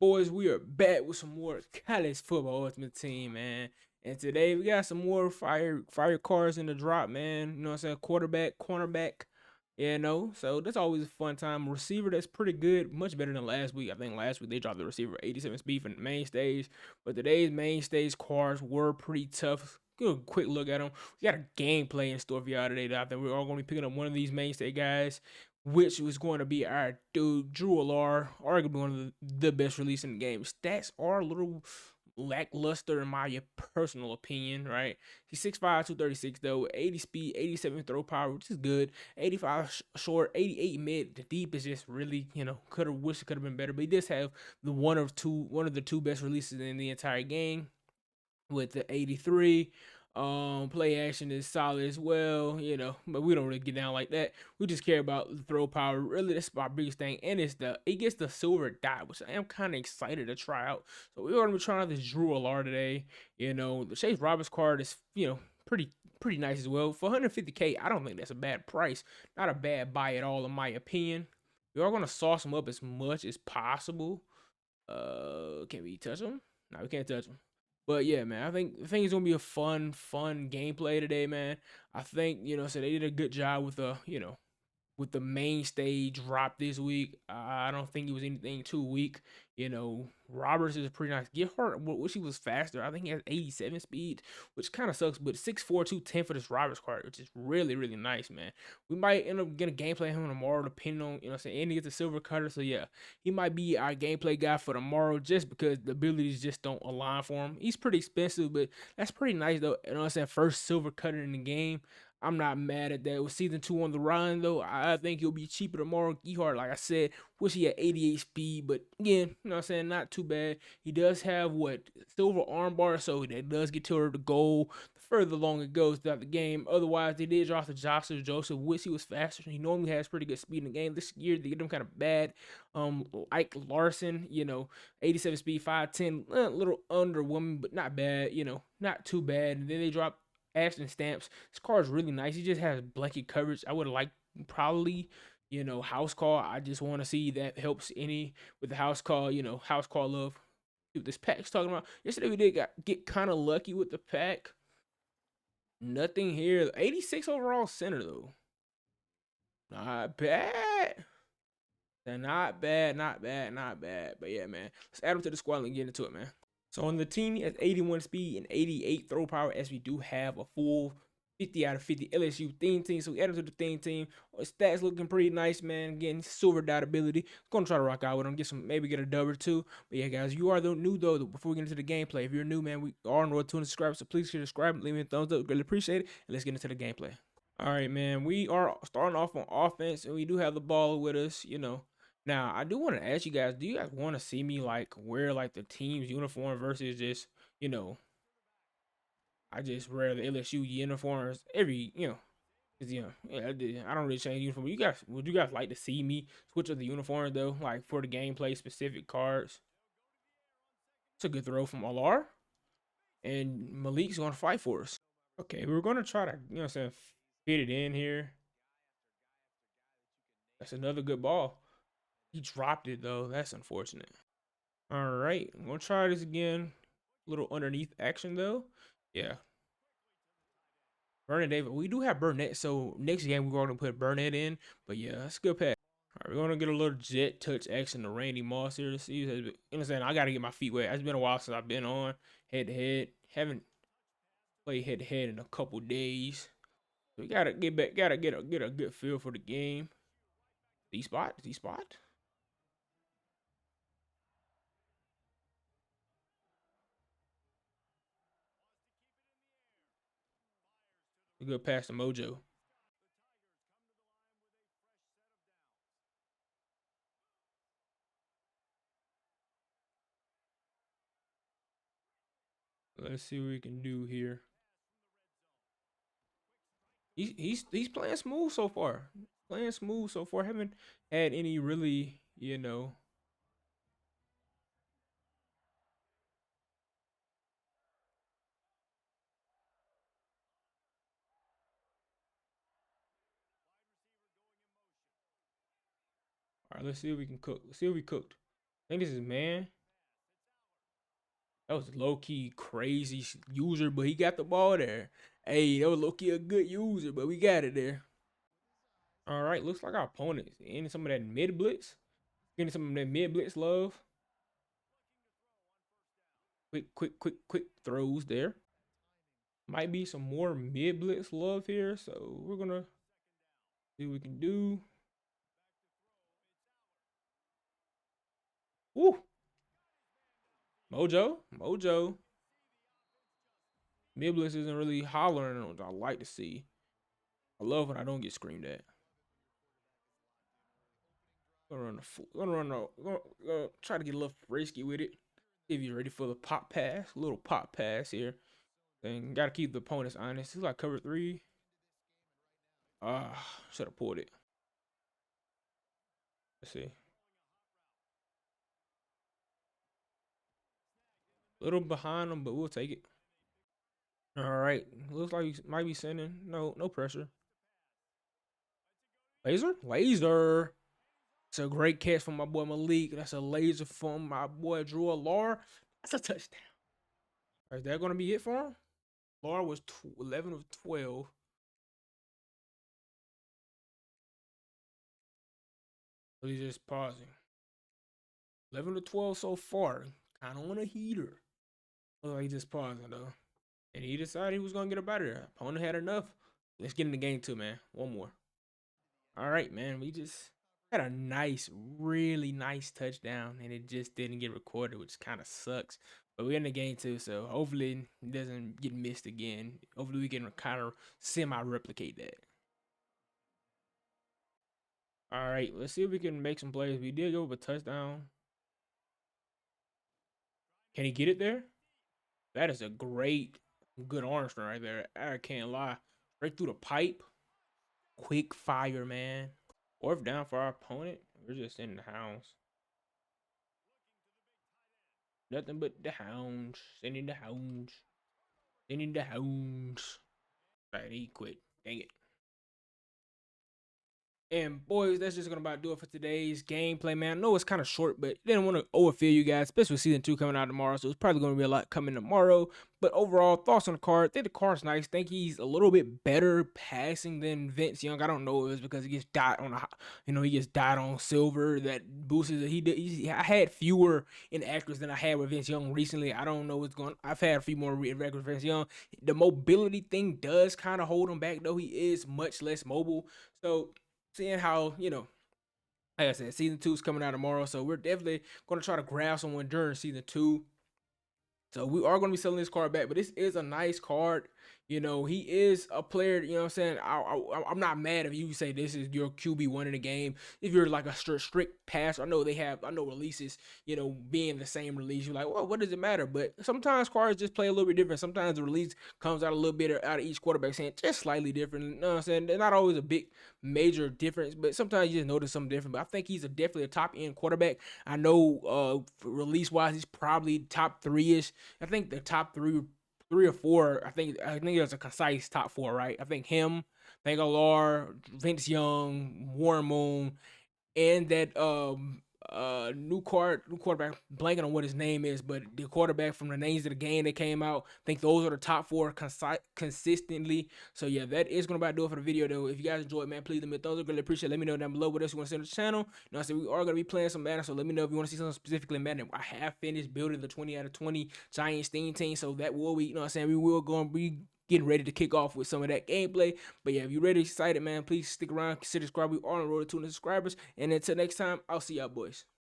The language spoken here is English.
Boys, we are back with some more college football ultimate team, man. And today we got some more fire cars in the drop, man. You know what I'm saying? Quarterback, cornerback. So that's always a fun time. Receiver that's pretty good, much better than last week. I think last week they dropped the receiver 87 speed from the main stage, but today's main stage cars were pretty tough. Get a quick look at them. We got a gameplay in store for y'all today. That I think we're all going to be picking up one of these mainstay guys, which was going to be our dude Drew ALLAR, arguably one of the best release in the game. Stats are a little lackluster in my personal opinion, right? He's 6'5", 236 though, 80 speed, 87 throw power, which is good. 85 short, 88 mid. The deep is just really, could have wished it could have been better, but he does have the one of the two best releases in the entire game with the 83. Play action is solid as well, but we don't really get down like that. We just care about the throw power. Really, that's our biggest thing. And it gets the silver dot, which I am kind of excited to try out. So we're gonna be trying out this Drew ALLAR today. The Chase Roberts card is, pretty nice as well. For 150K, I don't think that's a bad price. Not a bad buy at all, in my opinion. We are gonna sauce him up as much as possible. Can we touch him? No, we can't touch him. But yeah, man, I think it's gonna be a fun gameplay today, man. I think so they did a good job with with the main stage drop this week. I don't think it was anything too weak. Roberts is a pretty nice. Gehart, wish he was faster. I think he has 87 speed, which kind of sucks. But 6'4", 210 for this Roberts card, which is really, really nice, man. We might end up getting a gameplay of him tomorrow, depending on, what I'm saying. And he gets a silver cutter. So yeah, he might be our gameplay guy for tomorrow just because the abilities just don't align for him. He's pretty expensive, but that's pretty nice, though. You know what I'm saying? First silver cutter in the game. I'm not mad at that. With season 2 on the run, though, I think he'll be cheaper tomorrow. Gehart, like I said, wish he had 88 speed, but again, you know what I'm saying, not too bad. He does have silver armbar, so that does get toward the goal the further along it goes throughout the game. Otherwise, they did drop the Joseph. Wish he was faster. He normally has pretty good speed in the game. This year they get him kind of bad. Like Larson, 87 speed, 5'10", a little underwhelming, but not bad. Not too bad. And then they drop Ashton Stamps. This car is really nice. He just has blanket coverage. I would like probably, house call. I just want to see that helps any with the house call, house call love. See what this pack's talking about. Yesterday we did get kind of lucky with the pack. Nothing here. 86 overall center though. Not bad. Not bad, not bad, not bad. But yeah, man. Let's add them to the squad and get into it, man. So on the team, he has 81 speed and 88 throw power, as we do have a full 50 out of 50 LSU theme team. So we add him to the theme team. Stats looking pretty nice, man. Again, silver dot ability. Gonna try to rock out with him, maybe get a dub or two. But yeah, guys, you are new though. Before we get into the gameplay, if you're new, man, we are on the road to 200 subscribers. So please subscribe, leave me a thumbs up. Really appreciate it. And let's get into the gameplay. All right, man. We are starting off on offense, and we do have the ball with us. Now, I do want to ask you guys: do you guys want to see me wear the team's uniform versus just I just wear the LSU uniforms every cause yeah, I don't really change uniform. Would you guys like to see me switch up the uniforms though, like for the gameplay specific cards? It's a good throw from ALLAR, and Malik's gonna fight for us. Okay, we're gonna try to fit it in here. That's another good ball. He dropped it though. That's unfortunate. All right, I'm gonna try this again. A little underneath action though. Yeah. Burnett Davis. We do have Burnett, so next game we're gonna put Burnett in. But yeah, that's a good pass. All right, we're gonna get a little jet touch action to Randy Moss here to see. You know what I'm saying? I gotta get my feet wet. It's been a while since I've been on head to head. Haven't played head to head in a couple days. So we gotta get back. Gotta get a good feel for the game. D spot. D spot. A good pass to Mojo. Let's see what we can do here. He's playing smooth so far. Playing smooth so far. Haven't had any really, All right, let's see if we can cook. Let's see if we cooked. I think this is man. That was low key crazy user, but he got the ball there. Hey, that was low key a good user, but we got it there. All right, looks like our opponents getting some of that mid blitz, getting some of that mid blitz love. Quick throws there. Might be some more mid blitz love here, so we're gonna see what we can do. Woo, Mojo. Mid blitz isn't really hollering on what I like to see. I love when I don't get screamed at. Gonna try to get a little frisky with it. See if you're ready for the pop pass. A little pop pass here. Then gotta keep the opponents honest. He's like cover three. Should have pulled it. Let's see. A little behind him, but we'll take it. All right. Looks like he might be sending. No pressure. Laser. It's a great catch from my boy Malik. That's a laser from my boy Drew ALLAR. That's a touchdown. Is that gonna be it for him? ALLAR was 11 of 12. But he's just pausing. 11 to 12 so far. Kind of on a heater. Looks like he's just pausing though. And he decided he was gonna get up out of there. Opponent had enough. Let's get in the game too, man. One more. All right, man. We just had a nice, really nice touchdown, and it just didn't get recorded, which kind of sucks. But we're in the game too, so hopefully it doesn't get missed again. Hopefully we can kind of semi-replicate that. All right, let's see if we can make some plays. We did go with a touchdown. Can he get it there? That is a great, good arm strength right there. I can't lie. Straight through the pipe. Quick fire, man. Fourth down for our opponent. We're just in the house. Nothing but the hounds. Sending the hounds. Sending the hounds. Right, he quit. Dang it. And boys, that's just gonna about do it for today's gameplay, man. I know it's kind of short, but didn't want to overfill you guys, especially with season 2 coming out tomorrow. So it's probably gonna be a lot coming tomorrow. But overall, thoughts on the card? I think the card's nice. Think he's a little bit better passing than Vince Young. I don't know if it's because he gets died on he gets died on silver that boosted it. I had fewer inaccuracies than I had with Vince Young recently. I don't know what's going. I've had a few more records with Vince Young. The mobility thing does kind of hold him back, though. He is much less mobile. So seeing how, like I said, season 2 is coming out tomorrow, so we're definitely going to try to grab someone during season 2. So we are going to be selling this card back, but this is a nice card. He is a player, you know what I'm saying? I'm not mad if you say this is your QB1 in the game. If you're like a strict passer, I know releases, being the same release. You're like, well, what does it matter? But sometimes cards just play a little bit different. Sometimes the release comes out a little bit out of each quarterback, saying just slightly different. You know what I'm saying? They're not always a big major difference, but sometimes you just notice something different. But I think he's definitely a top end quarterback. I know release wise, he's probably top 3-ish. I think the top 3 or 4. I think there's a concise top 4, right? I think him, ALLAR, Vince Young, Warren Moon, and that new quarterback, blanking on what his name is, but the quarterback from the names of the game that came out. I think those are the top 4 consistently. So yeah, that is gonna about do it for the video though. If you guys enjoyed, man, please leave me a thumbs up. Really appreciate it. Let me know down below what else you want to see on the channel. I said we are gonna be playing some Madden, so let me know if you want to see something specifically Madden. I have finished building the 20 out of 20 Giants team, so that will be, we will go and be getting ready to kick off with some of that gameplay. But yeah, if you're ready, excited, man, please stick around, consider subscribing. We are on the road to 200 subscribers. And until next time, I'll see y'all boys.